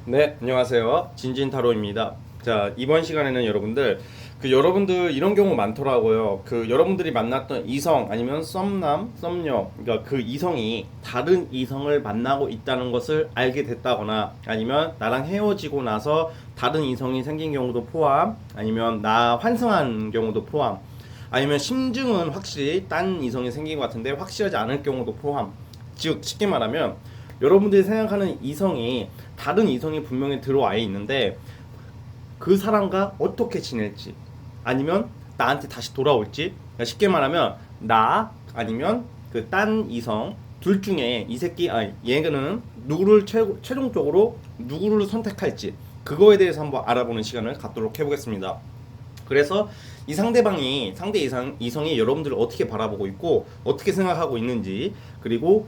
네, 안녕하세요. 진진타로입니다. 자, 이번 시간에는 여러분들 이런 경우 많더라고요. 여러분들이 만났던 이성 아니면 썸남, 썸녀, 그러니까 그 이성이 다른 이성을 만나고 있다는 것을 알게 됐다거나 아니면 나랑 헤어지고 나서 다른 이성이 생긴 경우도 포함, 아니면 나 환승한 경우도 포함, 아니면 심증은 확실히 딴 이성이 생긴 것 같은데 확실하지 않을 경우도 포함. 즉, 쉽게 말하면 여러분들이 생각하는 이성이 다른 이성이 분명히 들어와 있는데 그 사람과 어떻게 지낼지 아니면 나한테 다시 돌아올지, 그러니까 쉽게 말하면 나 아니면 그 딴 이성 둘 중에 이 새끼 얘는 누구를 최종적으로 누구를 선택할지 그거에 대해서 한번 알아보는 시간을 갖도록 해보겠습니다. 그래서 이 상대 이성이 여러분들을 어떻게 바라보고 있고 어떻게 생각하고 있는지, 그리고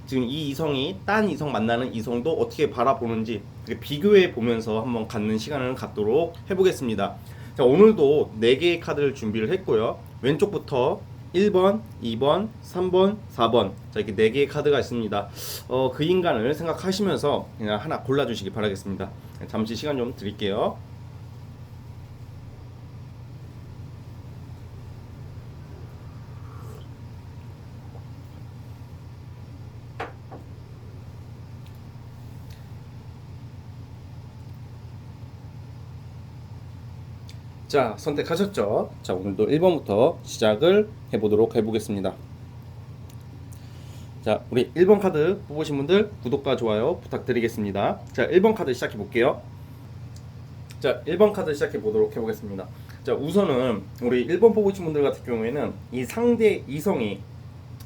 지금 이 이성이 딴 이성 만나는 이성도 어떻게 바라보는지 비교해 보면서 한번 갖는 시간을 갖도록 해보겠습니다. 자, 오늘도 4개의 카드를 준비를 했고요. 왼쪽부터 1번, 2번, 3번, 4번, 자, 이렇게 4개의 카드가 있습니다. 그 인간을 생각하시면서 그냥 하나 골라주시기 바라겠습니다. 잠시 시간 좀 드릴게요. 자, 선택하셨죠? 자, 오늘도 1번부터 시작을 해보겠습니다. 자, 우리 1번 카드 뽑으신 분들 구독과 좋아요 부탁드리겠습니다. 자, 1번 카드 시작해 볼게요. 자, 1번 카드 시작해 보도록 해보겠습니다. 자, 우선은 우리 1번 뽑으신 분들 같은 경우에는 이 상대 이성이,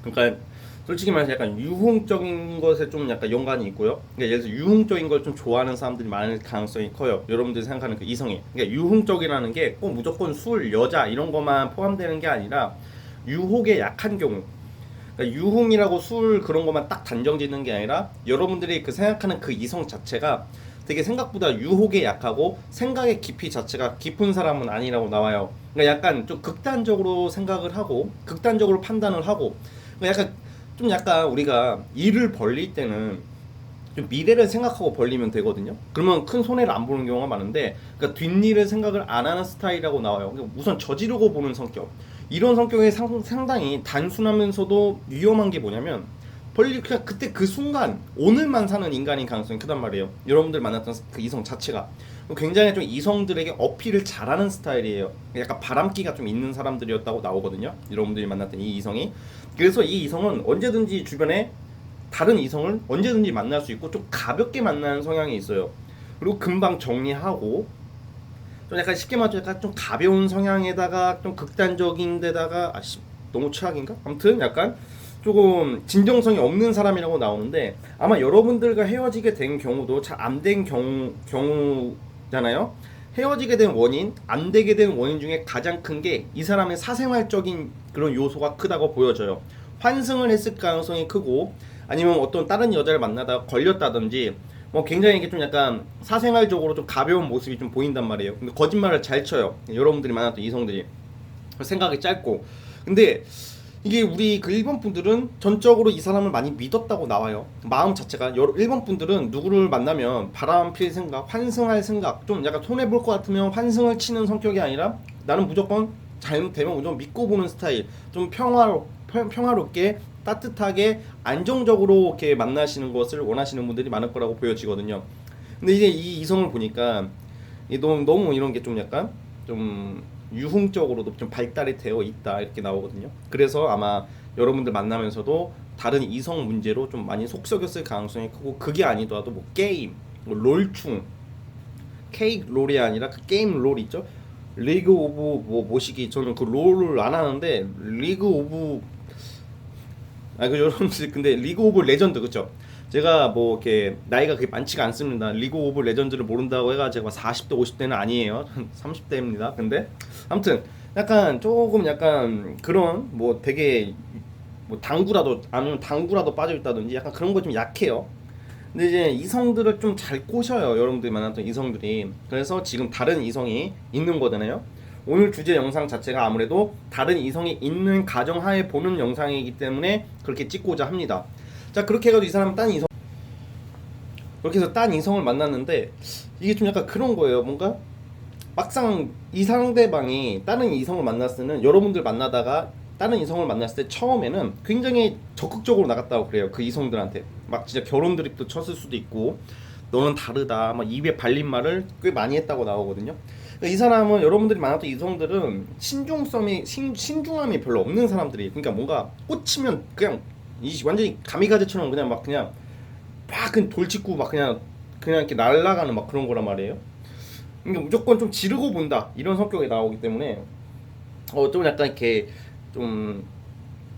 그러니까 솔직히 말해서 약간 유흥적인 것에 좀 약간 연관이 있고요. 그러니까 예를 들어 유흥적인 걸 좀 좋아하는 사람들이 많을 가능성이 커요. 여러분들이 생각하는 그 이성이. 그러니까 유흥적이라는 게 꼭 무조건 술, 여자 이런 것만 포함되는 게 아니라 유혹에 약한 경우. 그러니까 유흥이라고 술 그런 것만 딱 단정 짓는 게 아니라 여러분들이 그 생각하는 그 이성 자체가 되게 생각보다 유혹에 약하고 생각의 깊이 자체가 깊은 사람은 아니라고 나와요. 그러니까 약간 좀 극단적으로 생각을 하고 극단적으로 판단을 하고, 그러니까 약간 우리가 일을 벌릴 때는 좀 미래를 생각하고 벌리면 되거든요. 그러면 큰 손해를 안 보는 경우가 많은데, 그러니까 뒷일을 생각을 안 하는 스타일이라고 나와요. 그러니까 우선 저지르고 보는 성격. 이런 성격이 상당히 단순하면서도 위험한 게 뭐냐면 그냥 그때 그 순간 오늘만 사는 인간인 가능성이 크단 말이에요. 여러분들 만났던 그 이성 자체가 굉장히 좀 이성들에게 어필을 잘하는 스타일이에요. 약간 바람기가 좀 있는 사람들이었다고 나오거든요. 여러분들이 만났던 이 이성이. 그래서 이 이성은 언제든지 주변에 다른 이성을 언제든지 만날 수 있고 좀 가볍게 만나는 성향이 있어요. 그리고 금방 정리하고 좀 약간 쉽게 말해서 약간 좀 가벼운 성향에다가 좀 극단적인 데다가 너무 최악인가? 아무튼 약간 조금 진정성이 없는 사람이라고 나오는데, 아마 여러분들과 헤어지게 된 경우도 잘 안 된 경우잖아요. 헤어지게 된 원인, 안 되게 된 원인 중에 가장 큰 게 이 사람의 사생활적인 그런 요소가 크다고 보여져요. 환승을 했을 가능성이 크고, 아니면 어떤 다른 여자를 만나다가 걸렸다든지, 뭐 굉장히 이게 좀 약간 사생활적으로 좀 가벼운 모습이 좀 보인단 말이에요. 근데 거짓말을 잘 쳐요. 여러분들이 만났던 이성들이. 생각이 짧고. 근데 이게 우리 그 일본 분들은 전적으로 이 사람을 많이 믿었다고 나와요. 마음 자체가. 일본 분들은 누구를 만나면 바람 필 생각, 환승할 생각, 좀 약간 손해 볼 것 같으면 환승을 치는 성격이 아니라 나는 무조건 잘못되면 무조건 믿고 보는 스타일. 좀 평화롭게 따뜻하게 안정적으로 이렇게 만나시는 것을 원하시는 분들이 많을 거라고 보여지거든요. 근데 이제 이 이성을 보니까 너무 이런 게 좀 약간 좀 유흥적으로도 좀 발달이 되어 있다 이렇게 나오거든요. 그래서 아마 여러분들 만나면서도 다른 이성 문제로 좀 많이 속썩였을 가능성이 크고, 그게 아니더라도 뭐 게임, 뭐 롤충, 케이크 롤이 아니라 그 게임 롤 있죠? 리그 오브 뭐 모시기, 저는 그 롤을 안 하는데 리그 오브 그 여러분들 근데 리그 오브 레전드 그쵸? 제가 뭐 이렇게 나이가 그렇게 많지가 않습니다. 리그 오브 레전드를 모른다고 해가 제가 40대 50대는 아니에요. 30대입니다. 근데 아무튼 약간 조금 약간 그런 뭐 되게 뭐 당구라도 아니면 당구라도 빠져 있다든지 약간 그런 거 좀 약해요. 근데 이제 이성들을 좀 잘 꼬셔요. 여러분들이 만났던 이성들이. 그래서 지금 다른 이성이 있는 거잖아요. 오늘 주제 영상 자체가 아무래도 다른 이성이 있는 가정하에 보는 영상이기 때문에 그렇게 찍고자 합니다. 자, 그렇게 해가지고 이 사람은 딴 이성 그렇게 해서 딴 이성을 만났는데 이게 좀 약간 그런 거예요. 뭔가 막상 이 상대방이 다른 이성을 만났을 때는 여러분들 만나다가 다른 이성을 만났을 때 처음에는 굉장히 적극적으로 나갔다고 그래요. 그 이성들한테 막 진짜 결혼 드립도 쳤을 수도 있고 너는 다르다 막 입에 발린 말을 꽤 많이 했다고 나오거든요. 그러니까 이 사람은 여러분들이 만났던 이성들은 신중함이 별로 없는 사람들이, 그러니까 뭔가 꽂히면 그냥 완전히 가미가제처럼 그냥 막 그냥 그냥 돌직구 막 그냥 이렇게 날아가는 막 그런 거란 말이에요. 그러니까 무조건 좀 지르고 본다 이런 성격이 나오기 때문에 좀 약간 이렇게 좀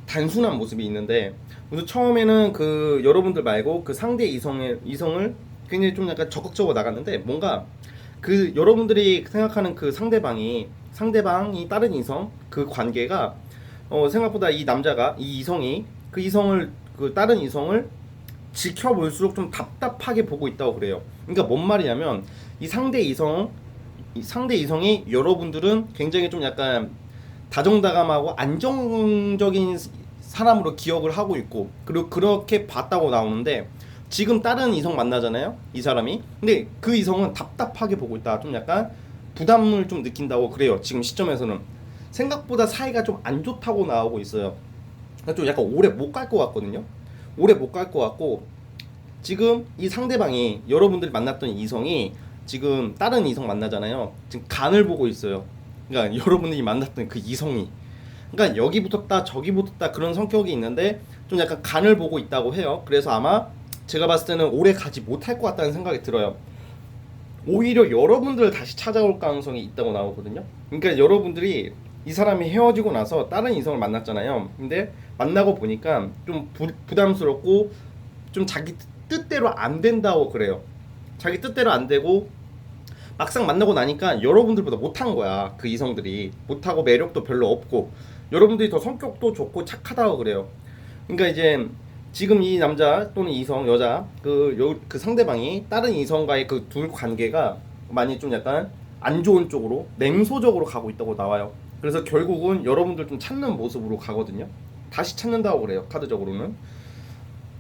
단순한 모습이 있는데, 그래서 처음에는 그 여러분들 말고 그 상대 이성을 굉장히 좀 약간 적극적으로 나갔는데, 뭔가 그 여러분들이 생각하는 그 상대방이 다른 이성 그 관계가 생각보다 이 남자가 이 이성이 그 이성을 그 다른 이성을 지켜볼수록 좀 답답하게 보고 있다고 그래요. 그러니까 뭔 말이냐면 이 상대 이성이 여러분들은 굉장히 좀 약간 다정다감하고 안정적인 사람으로 기억을 하고 있고, 그리고 그렇게 봤다고 나오는데, 지금 다른 이성 만나잖아요, 이 사람이. 근데 그 이성은 답답하게 보고 있다, 좀 약간 부담을 좀 느낀다고 그래요. 지금 시점에서는 생각보다 사이가 좀 안 좋다고 나오고 있어요. 그러니까 좀 약간 오래 못 갈 것 같거든요. 오래 못 갈 것 같고, 지금 이 상대방이 여러분들이 만났던 이성이 지금 다른 이성 만나잖아요. 지금 간을 보고 있어요. 그러니까 여러분들이 만났던 그 이성이, 그러니까 여기 붙었다 저기 붙었다 그런 성격이 있는데 좀 약간 간을 보고 있다고 해요. 그래서 아마 제가 봤을 때는 오래 가지 못할 것 같다는 생각이 들어요. 오히려 여러분들을 다시 찾아올 가능성이 있다고 나오거든요. 그러니까 여러분들이 이 사람이 헤어지고 나서 다른 이성을 만났잖아요. 근데 만나고 보니까 좀 부담스럽고 좀 자기 뜻대로 안 된다고 그래요. 자기 뜻대로 안 되고 막상 만나고 나니까 여러분들보다 못한 거야. 그 이성들이 못하고 매력도 별로 없고 여러분들이 더 성격도 좋고 착하다고 그래요. 그러니까 이제 지금 이 남자 또는 이성 여자 그 상대방이 다른 이성과의 그 둘 관계가 많이 좀 약간 안 좋은 쪽으로 냉소적으로 가고 있다고 나와요. 그래서 결국은 여러분들 좀 찾는 모습으로 가거든요. 다시 찾는다고 그래요, 카드적으로는.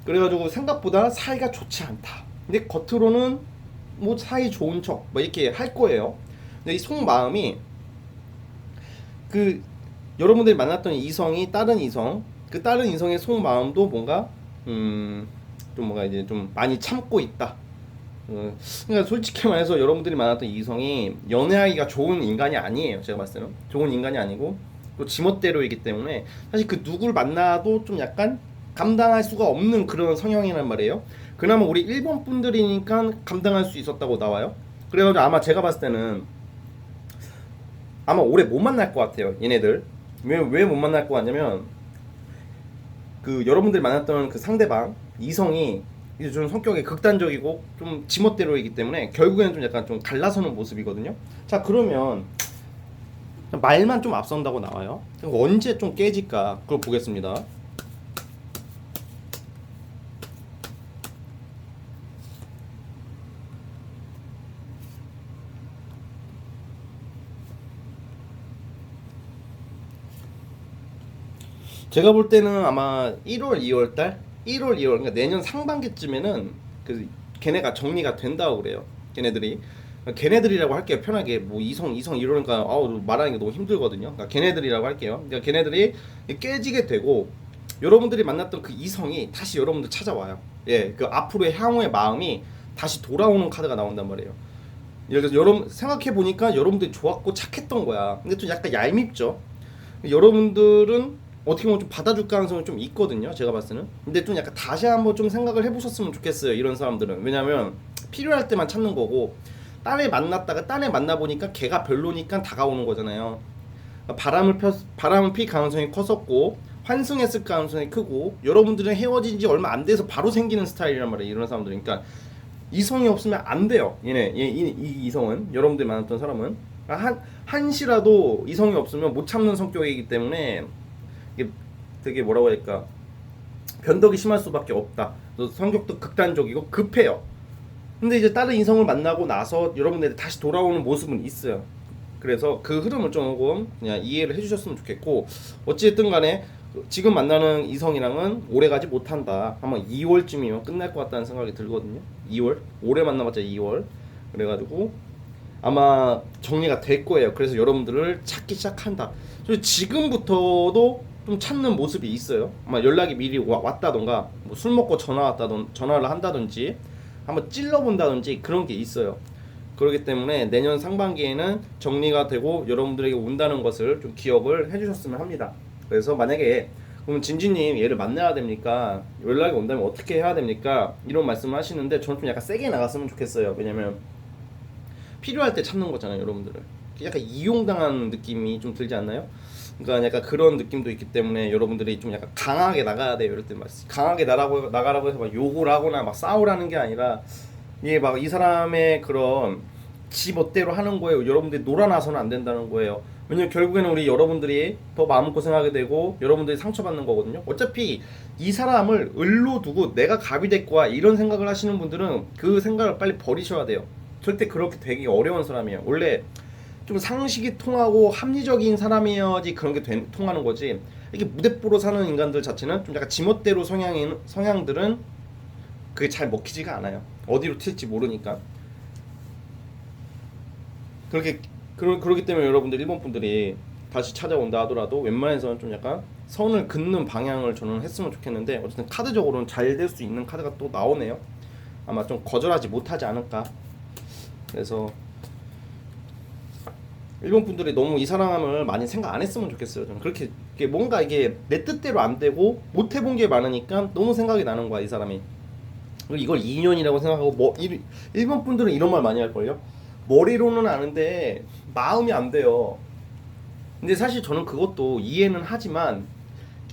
그래가지고 생각보다 사이가 좋지 않다. 근데 겉으로는 뭐 사이 좋은 척 뭐 이렇게 할 거예요. 근데 이 속마음이 그 여러분들이 만났던 이성이 다른 이성, 그 다른 이성의 속마음도 뭔가 좀 뭔가 이제 좀 많이 참고 있다. 그러니까 솔직히 말해서 여러분들이 만났던 이성이 연애하기가 좋은 인간이 아니에요. 제가 봤을 때는 좋은 인간이 아니고 또 지멋대로이기 때문에 사실 그 누굴 만나도 좀 약간 감당할 수가 없는 그런 성향이란 말이에요. 그나마 우리 일본 분들이니까 감당할 수 있었다고 나와요. 그래가지고 아마 제가 봤을 때는 아마 오래 못 만날 것 같아요, 얘네들. 왜 못 만날 것 같냐면 그 여러분들이 만났던 그 상대방 이성이 이제 좀 성격이 극단적이고 좀 지멋대로이기 때문에 결국에는 좀 약간 좀 갈라서는 모습이거든요. 자, 그러면 말만 좀 앞선다고 나와요. 언제 좀 깨질까 그걸 보겠습니다. 제가 볼 때는 아마 1월, 2월 달, 1월, 2월 그러니까 내년 상반기쯤에는 그 걔네가 정리가 된다고 그래요. 걔네들이라고 할게요. 편하게 뭐 이성 이러니까 말하는 게 너무 힘들거든요. 그러니까 걔네들이라고 할게요. 그러니까 걔네들이 깨지게 되고 여러분들이 만났던 그 이성이 다시 여러분들 찾아와요. 예, 그 앞으로의 향후의 마음이 다시 돌아오는 카드가 나온단 말이에요. 예를 들어서 여러분 생각해 보니까 여러분들이 좋았고 착했던 거야. 근데 좀 약간 얄밉죠. 여러분들은 어떻게 보면 좀 받아줄 가능성이 좀 있거든요, 제가 봤을 때는. 근데 좀 약간 다시 한번 좀 생각을 해보셨으면 좋겠어요, 이런 사람들은. 왜냐면 필요할 때만 찾는 거고 딴애 만났다가 딴애 만나보니까 걔가 별로니까 다가오는 거잖아요. 바람을 필 가능성이 컸었고 환승했을 가능성이 크고 여러분들은 헤어진 지 얼마 안 돼서 바로 생기는 스타일이란 말이에요, 이런 사람들은. 그러니까 이성이 없으면 안 돼요. 이 이성은, 여러분들이 만났던 사람은 한시라도 이성이 없으면 못 참는 성격이기 때문에 이게 되게 뭐라고 해야 될까, 변덕이 심할 수밖에 없다. 또 성격도 극단적이고 급해요. 근데 이제 다른 이성을 만나고 나서 여러분들이 다시 돌아오는 모습은 있어요. 그래서 그 흐름을 조금 그냥 이해를 해주셨으면 좋겠고, 어찌됐든 간에 지금 만나는 이성이랑은 오래가지 못한다. 아마 2월쯤이면 끝날 것 같다는 생각이 들거든요. 2월? 올해 만나봤자 2월. 그래가지고 아마 정리가 될 거예요. 그래서 여러분들을 찾기 시작한다. 그래서 지금부터도 좀 찾는 모습이 있어요. 아마 연락이 미리 왔다던가 뭐 술 먹고 전화를 한다든지 한번 찔러본다든지 그런 게 있어요. 그렇기 때문에 내년 상반기에는 정리가 되고 여러분들에게 온다는 것을 좀 기억을 해주셨으면 합니다. 그래서 만약에 그럼 진지님 얘를 만나야 됩니까? 연락이 온다면 어떻게 해야 됩니까? 이런 말씀을 하시는데 저는 좀 약간 세게 나갔으면 좋겠어요. 왜냐면 필요할 때 찾는 거잖아요, 여러분들을. 약간 이용당한 느낌이 좀 들지 않나요? 그러니까 약간 그런 느낌도 있기 때문에 여러분들이 좀 약간 강하게 나가야 돼요. 이럴 때 강하게 나가라고 해서 막 욕을 하거나 막 싸우라는 게 아니라 이게 막 이 사람의 그런 지 멋대로 하는 거예요. 여러분들이 놀아나서는 안 된다는 거예요. 왜냐면 결국에는 우리 여러분들이 더 마음고생하게 되고 여러분들이 상처받는 거거든요. 어차피 이 사람을 을로 두고 내가 갑이 될 거야 이런 생각을 하시는 분들은 그 생각을 빨리 버리셔야 돼요. 절대 그렇게 되기 어려운 사람이에요. 원래 좀 상식이 통하고 합리적인 사람이어야지 그런 게 통하는 거지. 이게 무대뽀로 사는 인간들 자체는 좀 약간 지멋대로 성향들은 그게 잘 먹히지가 않아요. 어디로 튈지 모르니까. 그렇기 때문에 여러분들 일본 분들이 다시 찾아온다 하더라도 웬만해서는 좀 약간 선을 긋는 방향을 저는 했으면 좋겠는데 어쨌든 카드적으로는 잘 될 수 있는 카드가 또 나오네요. 아마 좀 거절하지 못하지 않을까. 그래서 일본 분들이 너무 이 사람을 많이 생각 안 했으면 좋겠어요. 저는 그렇게 뭔가 이게 내 뜻대로 안 되고 못 해본 게 많으니까 너무 생각이 나는 거야 이 사람이. 이걸 2년이라고 생각하고 뭐 일본 분들은 이런 말 많이 할걸요. 머리로는 아는데 마음이 안 돼요. 근데 사실 저는 그것도 이해는 하지만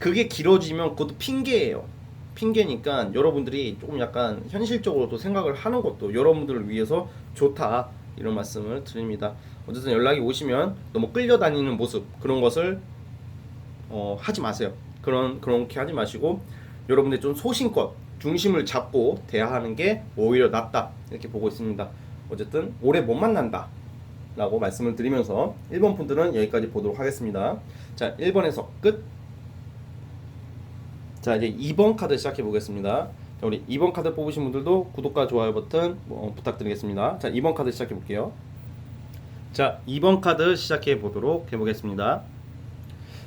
그게 길어지면 그것도 핑계예요. 핑계니까 여러분들이 조금 약간 현실적으로도 생각을 하는 것도 여러분들을 위해서 좋다 이런 말씀을 드립니다. 어쨌든 연락이 오시면 너무 끌려다니는 모습 그런 것을 하지 마세요. 그렇게 하지 마시고 여러분들 좀 소신껏 중심을 잡고 대하는 게 오히려 낫다 이렇게 보고 있습니다. 어쨌든 올해 못 만난다 라고 말씀을 드리면서 1번 분들은 여기까지 보도록 하겠습니다. 자, 1번에서 끝. 자, 이제 2번 카드 시작해 보겠습니다. 자, 우리 2번 카드 뽑으신 분들도 구독과 좋아요 버튼 부탁드리겠습니다. 자, 2번 카드 시작해 볼게요. 자, 2번 카드 시작해 보도록 해보겠습니다.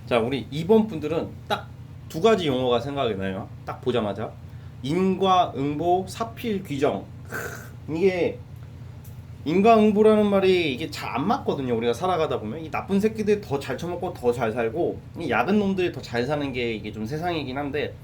자, 우리 2번 분들은 딱 두 가지 용어가 생각이 나요. 딱 보자마자 인과응보, 사필귀정. 이게 인과응보라는 말이 이게 잘 안 맞거든요. 우리가 살아가다 보면 이 나쁜 새끼들이 더 잘 처먹고 더 잘 살고 이 야근 놈들이 더 잘 사는 게 이게 좀 세상이긴 한데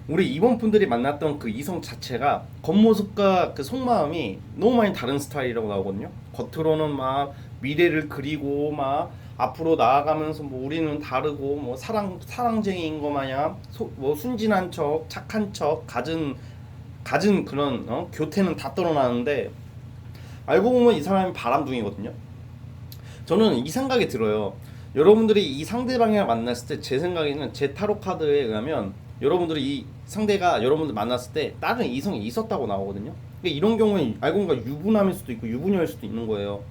우리 이번 분들이 만났던 그 이성 자체가 겉모습과 그 속마음이 너무 많이 다른 스타일이라고 나오거든요. 겉으로는 막 미래를 그리고 막 앞으로 나아가면서 뭐 우리는 다르고 뭐 사랑쟁이인 거 마냥 뭐 순진한 척, 착한 척, 갖은 그런 교태는 다 떨어나는데 알고 보면 이 사람이 바람둥이거든요. 저는 이 생각이 들어요. 여러분들이 이 상대방이랑 만났을 때 제 생각에는 제 타로 카드에 의하면 여러분들이 이 상대가 여러분들 만났을 때 다른 이성이 있었다고 나오거든요. 그러니까 이런 경우에 알고 보니까 유부남일 수도 있고 유부녀일 수도 있는 거예요.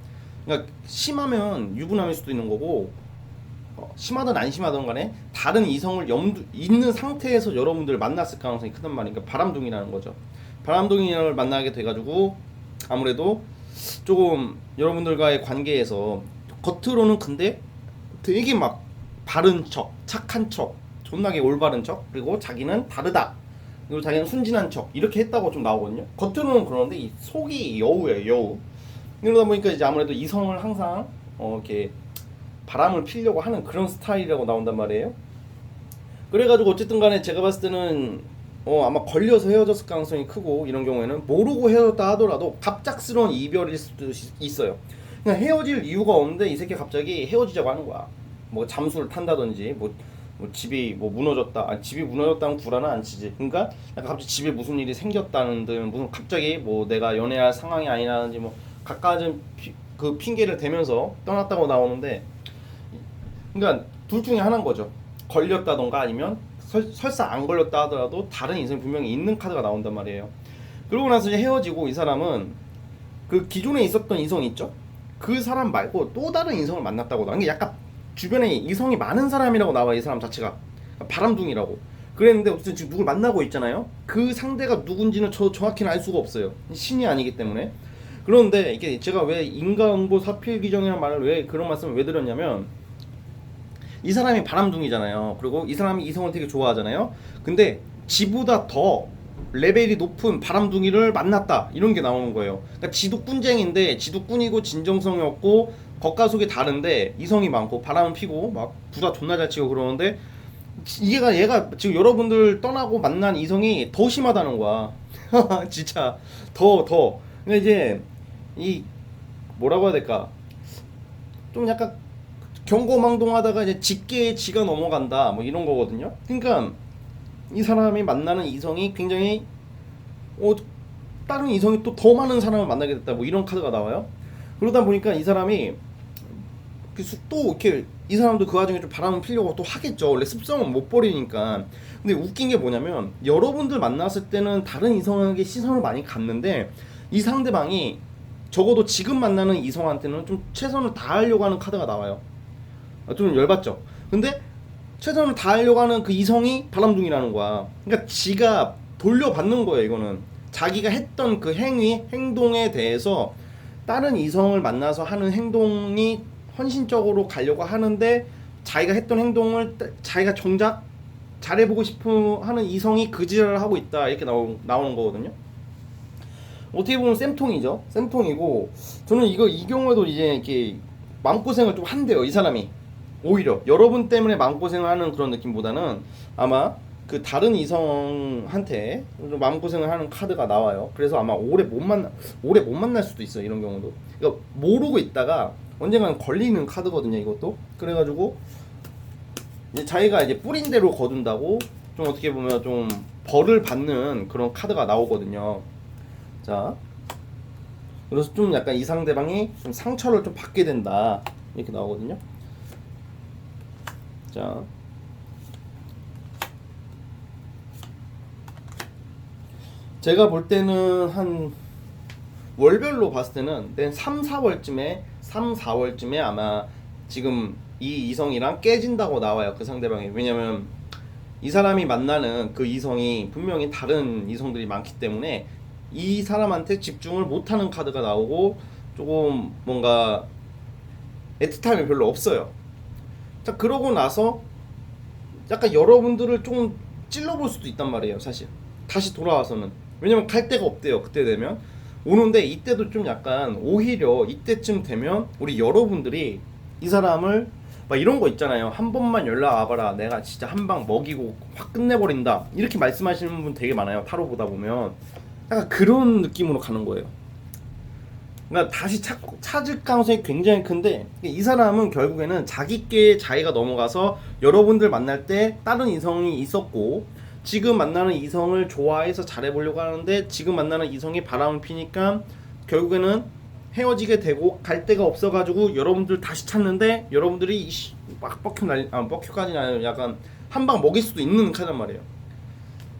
그러니까 심하면 유부남일 수도 있는 거고 심하든 안 심하든 간에 다른 이성을 있는 상태에서 여러분들 만났을 가능성이 크단 말이니까 바람둥이라는 거죠. 바람둥이를 만나게 돼가지고 아무래도 조금 여러분들과의 관계에서 겉으로는 근데 되게 막 바른 척, 착한 척, 존나게 올바른 척, 그리고 자기는 다르다, 그리고 자기는 순진한 척 이렇게 했다고 좀 나오거든요. 겉으로는 그러는데 이 속이 여우예요, 여우. 이러다 보니까 이제 아무래도 이성을 항상 이렇게 바람을 피려고 하는 그런 스타일이라고 나온단 말이에요. 그래가지고 어쨌든 간에 제가 봤을 때는 아마 걸려서 헤어졌을 가능성이 크고 이런 경우에는 모르고 헤어졌다 하더라도 갑작스러운 이별일 수도 있어요. 그냥 헤어질 이유가 없는데 이 새끼 갑자기 헤어지자고 하는 거야. 뭐 잠수를 탄다든지 뭐 집이 뭐 무너졌다. 아니, 집이 무너졌다는 구라는 안 치지. 그러니까 약간 갑자기 집에 무슨 일이 생겼다는 등 무슨 갑자기 뭐 내가 연애할 상황이 아니라든지 뭐 각가진 그 핑계를 대면서 떠났다고 나오는데 그러니까 둘 중에 하나인 거죠. 걸렸다던가 아니면 설사 안 걸렸다 하더라도 다른 인생이 분명히 있는 카드가 나온단 말이에요. 그러고 나서 이제 헤어지고 이 사람은 그 기존에 있었던 이성 있죠? 그 사람 말고 또 다른 이성을 만났다고 나와. 이게 약간 주변에 이성이 많은 사람이라고 나와 이 사람 자체가. 바람둥이라고. 그랬는데 어쨌든 지금 누굴 만나고 있잖아요. 그 상대가 누군지는 저 정확히는 알 수가 없어요. 신이 아니기 때문에. 그런데 이게 제가 왜 인과응보 사필귀정이라는 말을 왜 그런 말씀을 왜 드렸냐면, 이 사람이 바람둥이잖아요. 그리고 이 사람이 이성을 되게 좋아하잖아요. 근데 지보다 더 레벨이 높은 바람둥이를 만났다, 이런 게 나오는 거예요. 그러니까 지도 꾼쟁인데 지도 꾼이고 진정성이 없고 겉과 속이 다른데 이성이 많고 바람은 피고 막 부다 존나 잘 치고 그러는데, 얘가 지금 여러분들 떠나고 만난 이성이 더 심하다는 거야. 진짜 더. 그러니까 이제 이 뭐라고 해야 될까? 좀 약간 경고망동하다가 이제 직계에 지가 넘어간다, 뭐 이런 거거든요. 그러니까 이 사람이 만나는 이성이 굉장히 다른 이성이 또 더 많은 사람을 만나게 됐다, 뭐 이런 카드가 나와요. 그러다 보니까 이 사람이 또 이렇게, 이 사람도 그 와중에 좀 바람을 피려고 또 하겠죠. 원래 습성은 못 버리니까. 근데 웃긴 게 뭐냐면, 여러분들 만났을 때는 다른 이성에게 시선을 많이 갖는데 이 상대방이 적어도 지금 만나는 이성한테는 좀 최선을 다하려고 하는 카드가 나와요. 좀 열받죠. 근데 최선을 다하려고 하는 그 이성이 바람둥이라는 거야. 그러니까 지가 돌려받는 거예요. 이거는 자기가 했던 그 행동에 대해서 다른 이성을 만나서 하는 행동이 헌신적으로 가려고 하는데, 자기가 했던 행동을 자기가 정작 잘해보고 싶어 하는 이성이 그 지랄을 하고 있다, 이렇게 나오는 거거든요. 어떻게 보면 쌤통이죠. 쌤통이고, 저는 이 경우에도 이제 이렇게 마음고생을 좀 한대요, 이 사람이. 오히려 여러분 때문에 마음고생을 하는 그런 느낌보다는 아마 그 다른 이성한테 좀 마음고생을 하는 카드가 나와요. 그래서 아마 오래 못 만날 수도 있어요, 이런 경우도. 그러니까 모르고 있다가 언젠가는 걸리는 카드거든요, 이것도. 그래가지고 이제 자기가 이제 뿌린 대로 거둔다고 좀 어떻게 보면 좀 벌을 받는 그런 카드가 나오거든요. 자, 그래서 좀 약간 이 상대방이 좀 상처를 좀 받게 된다, 이렇게 나오거든요. 자, 제가 볼 때는 한 월별로 봤을 때는 3, 4월쯤에 아마 지금 이 이성이랑 깨진다고 나와요, 그 상대방이. 왜냐면 이 사람이 만나는 그 이성이 분명히 다른 이성들이 많기 때문에 이 사람한테 집중을 못하는 카드가 나오고, 조금 뭔가 애틋함이 별로 없어요. 자, 그러고 나서 약간 여러분들을 좀 찔러볼 수도 있단 말이에요, 사실. 다시 돌아와서는. 왜냐면 갈 데가 없대요, 그때 되면. 오는데 이때도 좀 약간 오히려 이때쯤 되면 우리 여러분들이 이 사람을 막 이런 거 있잖아요. 한 번만 연락 와봐라, 내가 진짜 한 방 먹이고 확 끝내버린다, 이렇게 말씀하시는 분 되게 많아요, 타로 보다 보면. 약간 그런 느낌으로 가는 거예요. 그러니까 다시 찾을 가능성이 굉장히 큰데, 이 사람은 결국에는 자기께 자기가 넘어가서 여러분들 만날 때 다른 이성이 있었고, 지금 만나는 이성을 좋아해서 잘해보려고 하는데 지금 만나는 이성이 바람을 피니까 결국에는 헤어지게 되고 갈 데가 없어가지고 여러분들 다시 찾는데, 여러분들이 막 뻑큐까지는 아니라 약간 한 방 먹일 수도 있는 카단 말이에요.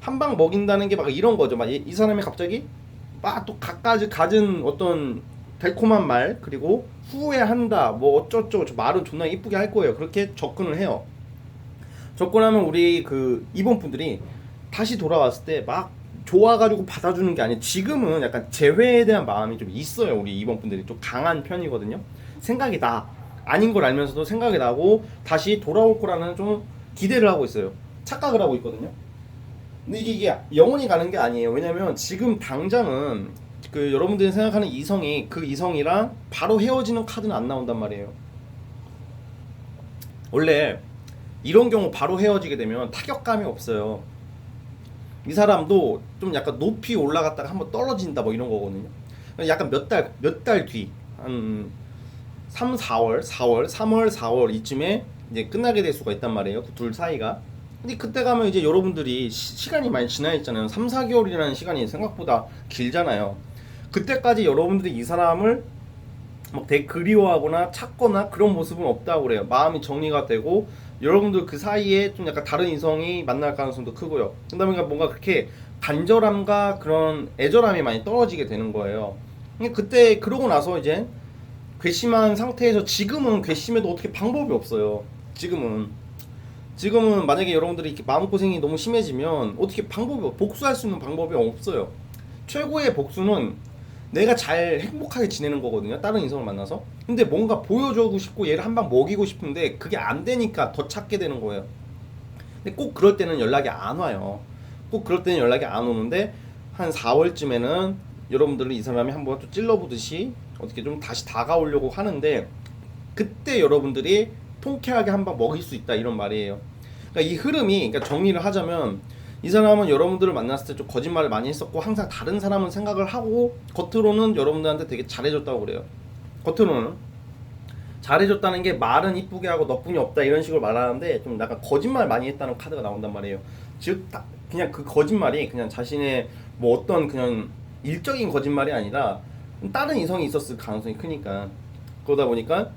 한 방 먹인다는 게 막 이런 거죠. 막 이 사람이 갑자기 막 또 갖가지 가진 어떤 달콤한 말, 그리고 후회한다, 뭐 어쩌고저쩌고, 저 말은 존나 이쁘게 할 거예요. 그렇게 접근을 해요. 접근하면 우리 그 이번 분들이 다시 돌아왔을 때 막 좋아가지고 받아주는 게 아니에요. 지금은 약간 재회에 대한 마음이 좀 있어요. 우리 이번 분들이 좀 강한 편이거든요. 생각이 나, 아닌 걸 알면서도 생각이 나고 다시 돌아올 거라는 좀 기대를 하고 있어요. 착각을 하고 있거든요. 근데 이게 영원히 가는 게 아니에요. 왜냐면 지금 당장은 그 여러분들이 생각하는 이성이 그 이성이랑 바로 헤어지는 카드는 안 나온단 말이에요. 원래 이런 경우 바로 헤어지게 되면 타격감이 없어요. 이 사람도 좀 약간 높이 올라갔다가 한번 떨어진다, 뭐 이런 거거든요. 약간 몇 달 뒤, 한 3, 3월, 4월 이쯤에 이제 끝나게 될 수가 있단 말이에요, 그 둘 사이가. 근데 그때 가면 이제 여러분들이 시간이 많이 지나 있잖아요. 3, 4개월이라는 시간이 생각보다 길잖아요. 그때까지 여러분들이 이 사람을 막 되게 그리워하거나 찾거나 그런 모습은 없다고 그래요. 마음이 정리가 되고 여러분들 그 사이에 좀 약간 다른 이성이 만날 가능성도 크고요. 그다음에 뭔가 그렇게 간절함과 그런 애절함이 많이 떨어지게 되는 거예요. 그때 그러고 나서 이제 괘씸한 상태에서, 지금은 괘씸해도 어떻게 방법이 없어요. 지금은 지금은 만약에 여러분들이 이렇게 마음고생이 너무 심해지면 어떻게 방법이 복수할 수 있는 방법이 없어요. 최고의 복수는 내가 잘 행복하게 지내는 거거든요. 다른 이성을 만나서. 근데 뭔가 보여주고 싶고 얘를 한 방 먹이고 싶은데 그게 안 되니까 더 찾게 되는 거예요. 근데 꼭 그럴 때는 연락이 안 와요. 꼭 그럴 때는 연락이 안 오는데 한 4월쯤에는 여러분들은 이 사람이 한번 또 찔러보듯이 어떻게 좀 다시 다가오려고 하는데 그때 여러분들이 통쾌하게 한 방 먹일 수 있다 이런 말이에요. 그러니까 이 흐름이, 그러니까 정리를 하자면 이 사람은 여러분들을 만났을 때 좀 거짓말을 많이 했었고 항상 다른 사람은 생각을 하고 겉으로는 여러분들한테 되게 잘해줬다고 그래요. 겉으로는 잘해줬다는 게 말은 이쁘게 하고 너뿐이 없다 이런 식으로 말하는데 좀 약간 거짓말 많이 했다는 카드가 나온단 말이에요. 즉 그냥 그 거짓말이 그냥 자신의 뭐 어떤 그냥 일적인 거짓말이 아니라 다른 이성이 있었을 가능성이 크니까. 그러다 보니까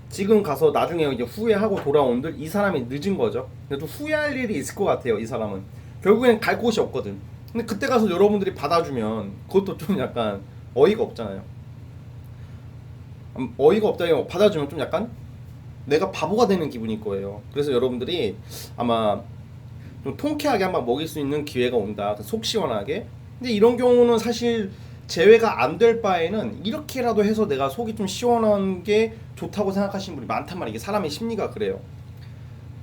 지금 가서 나중에 이제 후회하고 돌아온들 이 사람이 늦은 거죠. 근데 또 후회할 일이 있을 것 같아요. 이 사람은 결국엔 갈 곳이 없거든. 근데 그때 가서 여러분들이 받아주면 그것도 좀 약간 어이가 없잖아요. 어이가 없다고 받아주면 좀 약간 내가 바보가 되는 기분일 거예요. 그래서 여러분들이 아마 좀 통쾌하게 한번 먹일 수 있는 기회가 온다. 속 시원하게. 근데 이런 경우는 사실 제외가 안 될 바에는 이렇게라도 해서 내가 속이 좀 시원한 게 좋다고 생각하시는 분이 많단 말이에요. 이게 사람의 심리가 그래요.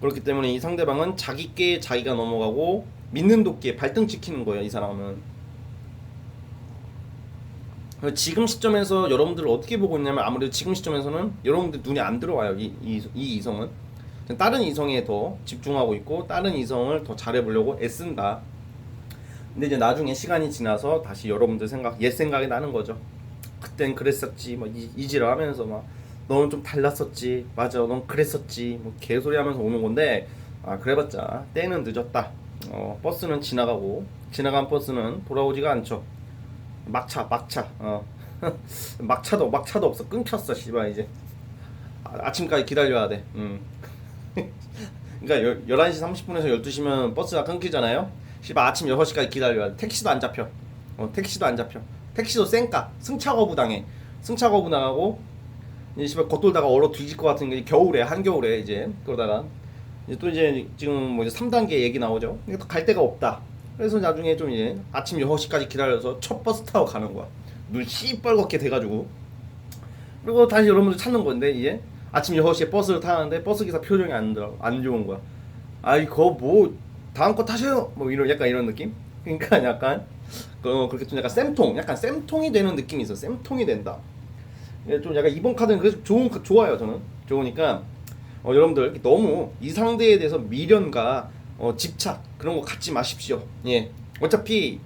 그렇기 때문에 이 상대방은 자기께 자기가 넘어가고 믿는 도끼에 발등 찍히는 거예요. 이 사람은. 지금 시점에서 여러분들을 어떻게 보고 있냐면 아무래도 지금 시점에서는 여러분들 눈이 안 들어와요. 이 이성은 다른 이성에 더 집중하고 있고 다른 이성을 더 잘해보려고 애쓴다. 근데 이제 나중에 시간이 지나서 다시 여러분들 생각, 옛 생각이 나는 거죠. 그땐 그랬었지, 뭐 이지랄 하면서 막 너는 좀 달랐었지, 맞아, 넌 그랬었지, 뭐 개소리 하면서 오는 건데 아 그래봤자 때는 늦었다. 버스는 지나가고 지나간 버스는 돌아오지가 않죠. 막차 막차도 없어. 끊겼어 씨발 이제. 아침까지 기다려야 돼. 그러니까 11시 30분에서 12시면 버스가 끊기잖아요. 씨발 아침 6시까지 기다려야 돼. 택시도 안 잡혀. 택시도 안 잡혀. 택시도 쌩까. 승차 거부 당해. 승차 거부 당하고 이제 씨발 겉돌다가 얼어 뒤질 것 같은 게 겨울에 한겨울에 이제 그러다가 이제 또 이제 지금 뭐 이제 3단계 얘기 나오죠. 근데 갈 데가 없다. 그래서 나중에 좀 이제 아침 6시까지 기다려서 첫 버스 타고 가는 거야. 눈 씨뻘겋게 돼가지고. 그리고 다시 여러분들 찾는 건데 이제 아침 6시에 버스를 타는데 버스 기사 표정이 안 좋은 거야. 아이 거 뭐 다음 거 타세요. 뭐 이런 약간 이런 느낌. 그러니까 약간 그렇게 좀 약간 쌤통이 되는 느낌이 있어. 쌤통이 된다. 좀 약간 이번 카드는 그래서 좋아요. 저는 좋으니까 여러분들 너무 이 상대에 대해서 미련과 집착 그런 거 갖지 마십시오. 예. 어차피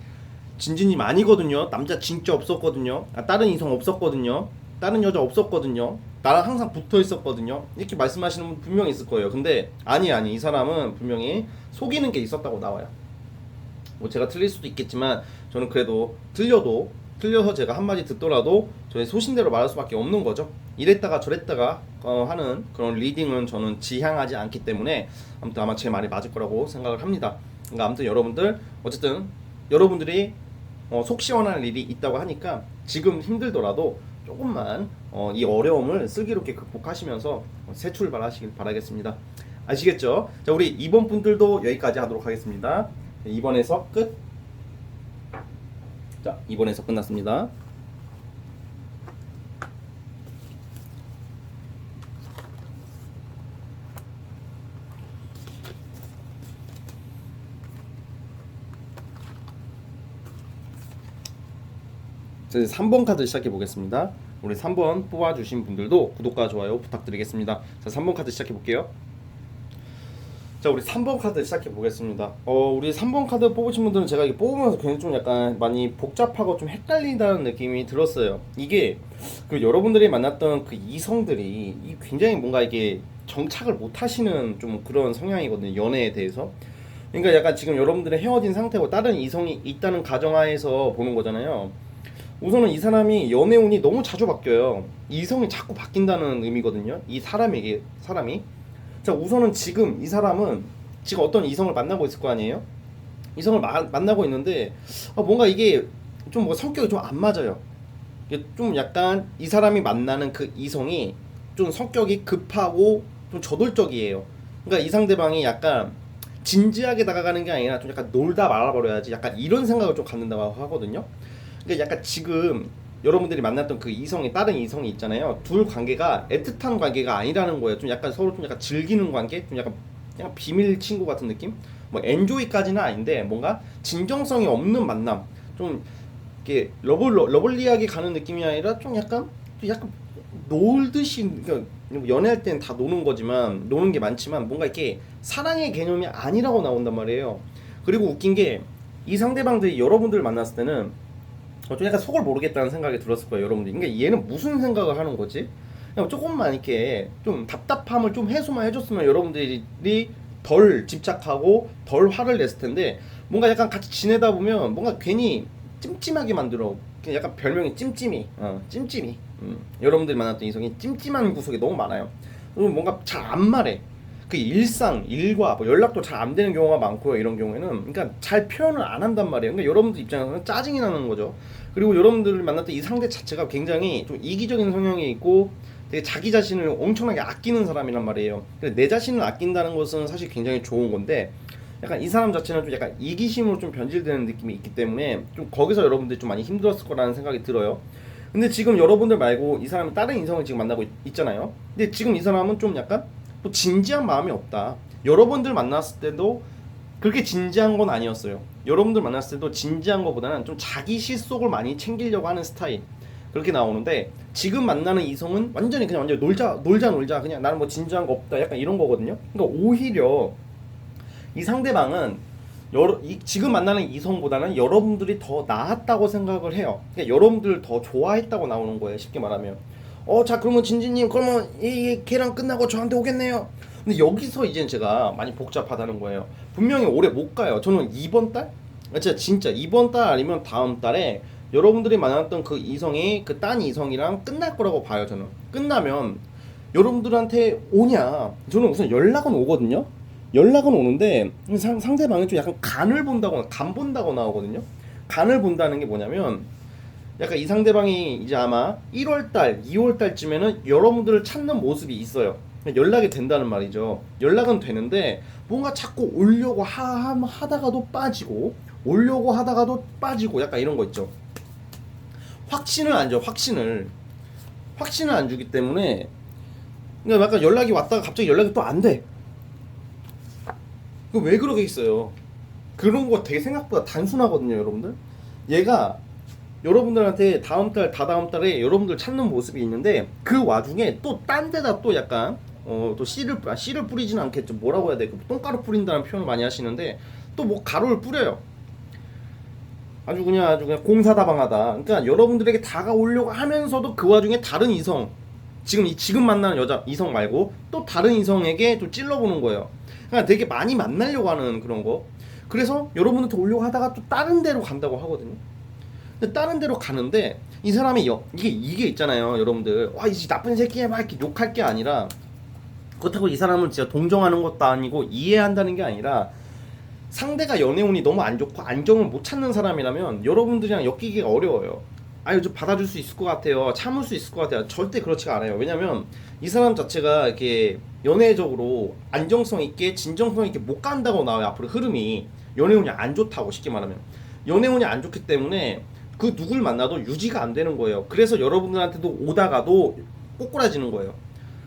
진진님 아니거든요. 남자 진짜 없었거든요. 다른 이성 없었거든요. 다른 여자 없었거든요. 나랑 항상 붙어 있었거든요. 이렇게 말씀하시는 분 분명히 있을 거예요. 근데 아니 이 사람은 분명히 속이는 게 있었다고 나와요. 뭐 제가 틀릴 수도 있겠지만 저는 그래도 틀려서 제가 한마디 듣더라도 저의 소신대로 말할 수밖에 없는 거죠. 이랬다가 저랬다가 하는 그런 리딩은 저는 지향하지 않기 때문에 아무튼 아마 제 말이 맞을 거라고 생각을 합니다. 그러니까 아무튼 여러분들 어쨌든 여러분들이 속 시원한 일이 있다고 하니까 지금 힘들더라도 조금만 이 어려움을 슬기롭게 극복하시면서 새 출발하시길 바라겠습니다. 아시겠죠? 자, 우리 2번 분들도 여기까지 하도록 하겠습니다. 2번에서 끝. 자, 2번에서 끝났습니다. 자, 이제 3번 카드 시작해 보겠습니다. 우리 3번 뽑아주신 분들도 구독과 좋아요 부탁드리겠습니다. 자, 3번 카드 시작해 볼게요. 자, 우리 3번 카드 시작해 보겠습니다. 우리 3번 카드 뽑으신 분들은 제가 이게 뽑으면서 굉장히 좀 약간 많이 복잡하고 좀 헷갈린다는 느낌이 들었어요. 이게 그 여러분들이 만났던 그 이성들이 굉장히 뭔가 이게 정착을 못 하시는 좀 그런 성향이거든요. 연애에 대해서. 그러니까 약간 지금 여러분들이 헤어진 상태고 다른 이성이 있다는 가정하에서 보는 거잖아요. 우선은 이 사람이 연애운이 너무 자주 바뀌어요. 이성이 자꾸 바뀐다는 의미거든요. 이 사람이. 자, 우선은 지금 이 사람은 지금 어떤 이성을 만나고 있을 거 아니에요? 이성을 만나고 있는데 뭔가 이게 좀 뭐 성격이 좀 안 맞아요. 이게 좀 약간 이 사람이 만나는 그 이성이 좀 성격이 급하고 좀 저돌적이에요. 그러니까 이 상대방이 약간 진지하게 다가가는 게 아니라 좀 약간 놀다 말아버려야지 약간 이런 생각을 좀 갖는다고 하거든요. 그러니까 약간 지금 여러분들이 만났던 그 이성이 다른 이성이 있잖아요. 둘 관계가 애틋한 관계가 아니라는 거예요. 좀 약간 서로 좀 약간 즐기는 관계, 좀 약간 그냥 비밀 친구 같은 느낌. 뭐 엔조이까지는 아닌데 뭔가 진정성이 없는 만남. 좀 이렇게 러블리하게 가는 느낌이 아니라 좀 약간 놀듯이 그러니까 연애할 때는 다 노는 거지만 노는 게 많지만 뭔가 이렇게 사랑의 개념이 아니라고 나온단 말이에요. 그리고 웃긴 게 이 상대방들이 여러분들 만났을 때는 좀 약간 속을 모르겠다는 생각이 들었을 거예요, 여러분들. 그러니까 얘는 무슨 생각을 하는 거지? 그냥 조금만 이렇게 좀 답답함을 좀 해소만 해줬으면 여러분들이 덜 집착하고 덜 화를 냈을 텐데 뭔가 약간 같이 지내다 보면 뭔가 괜히 찜찜하게 만들어. 그냥 약간 별명이 찜찜이, 찜찜이. 여러분들이 만났던 이성이 찜찜한 구석이 너무 많아요. 그리고 뭔가 잘 안 말해. 그 일상, 일과 뭐 연락도 잘 안 되는 경우가 많고요. 이런 경우에는 그러니까 잘 표현을 안 한단 말이에요. 그러니까 여러분들 입장에서는 짜증이 나는 거죠. 그리고 여러분들을 만났던 이 상대 자체가 굉장히 좀 이기적인 성향이 있고 되게 자기 자신을 엄청나게 아끼는 사람이란 말이에요. 근데 내 자신을 아낀다는 것은 사실 굉장히 좋은 건데 약간 이 사람 자체는 좀 약간 이기심으로 좀 변질되는 느낌이 있기 때문에 좀 거기서 여러분들이 좀 많이 힘들었을 거라는 생각이 들어요. 근데 지금 여러분들 말고 이 사람이 다른 인성을 지금 만나고 있잖아요. 근데 지금 이 사람은 좀 약간 또 진지한 마음이 없다. 여러분들 만났을 때도 그렇게 진지한 건 아니었어요. 여러분들 만났을 때도 진지한 것보다는 좀 자기 실속을 많이 챙기려고 하는 스타일. 그렇게 나오는데 지금 만나는 이성은 완전히 그냥 완전 놀자 그냥 나는 뭐 진지한 거 없다 약간 이런 거거든요. 그러니까 오히려 이 상대방은 지금 만나는 이성보다는 여러분들이 더 나았다고 생각을 해요. 그러니까 여러분들 더 좋아했다고 나오는 거예요. 쉽게 말하면. 자 그러면 진진님 그러면 걔랑 끝나고 저한테 오겠네요. 근데 여기서 이제 제가 많이 복잡하다는 거예요. 분명히 오래 못 가요. 저는 이번 달? 진짜 이번 달 아니면 다음 달에 여러분들이 만났던 그 이성이 그 딴 이성이랑 끝날 거라고 봐요. 저는 끝나면 여러분들한테 오냐? 저는 우선 연락은 오거든요. 연락은 오는데 상대방이 좀 약간 간을 본다거나 간 본다고 나오거든요. 간을 본다는 게 뭐냐면 약간 이 상대방이 이제 아마 1월달, 2월달쯤에는 여러분들을 찾는 모습이 있어요. 연락이 된다는 말이죠. 연락은 되는데 뭔가 자꾸 오려고 하다가도 빠지고 오려고 하다가도 빠지고 약간 이런 거 있죠. 확신을 안 줘. 확신을 안 주기 때문에 그러니까 약간 연락이 왔다가 갑자기 연락이 또 안 돼. 그 왜 그러게 있어요? 그런 거 되게 생각보다 단순하거든요, 여러분들. 얘가 여러분들한테 다음 달, 다다음 달에 여러분들 찾는 모습이 있는데 그 와중에 또 딴 데다 또 약간 또 씨를 뿌리지는 않겠죠. 뭐라고 해야 돼? 똥가루 뿌린다는 표현을 많이 하시는데 또 뭐 가루를 뿌려요. 아주 그냥 공사다방하다. 그러니까 여러분들에게 다가오려고 하면서도 그 와중에 다른 이성 지금 만나는 여자 이성 말고 또 다른 이성에게 또 찔러보는 거예요. 그러니까 되게 많이 만나려고 하는 그런 거. 그래서 여러분한테 오려고 하다가 또 다른 데로 간다고 하거든요. 근데 다른 데로 가는데 이 사람이 이게 있잖아요, 여러분들. 와, 이 나쁜 새끼야 막 이렇게 욕할 게 아니라 그렇다고 이 사람을 진짜 동정하는 것도 아니고 이해한다는 게 아니라 상대가 연애운이 너무 안 좋고 안정을 못 찾는 사람이라면 여러분들이랑 엮이기가 어려워요. 아유, 좀 받아줄 수 있을 것 같아요. 참을 수 있을 것 같아요. 절대 그렇지가 않아요. 왜냐면 이 사람 자체가 이렇게 연애적으로 안정성 있게 진정성 있게 못 간다고 나와요. 앞으로 흐름이 연애운이 안 좋다고 쉽게 말하면 연애운이 안 좋기 때문에 그 누굴 만나도 유지가 안 되는 거예요. 그래서 여러분들한테도 오다가도 꼬꾸라지는 거예요.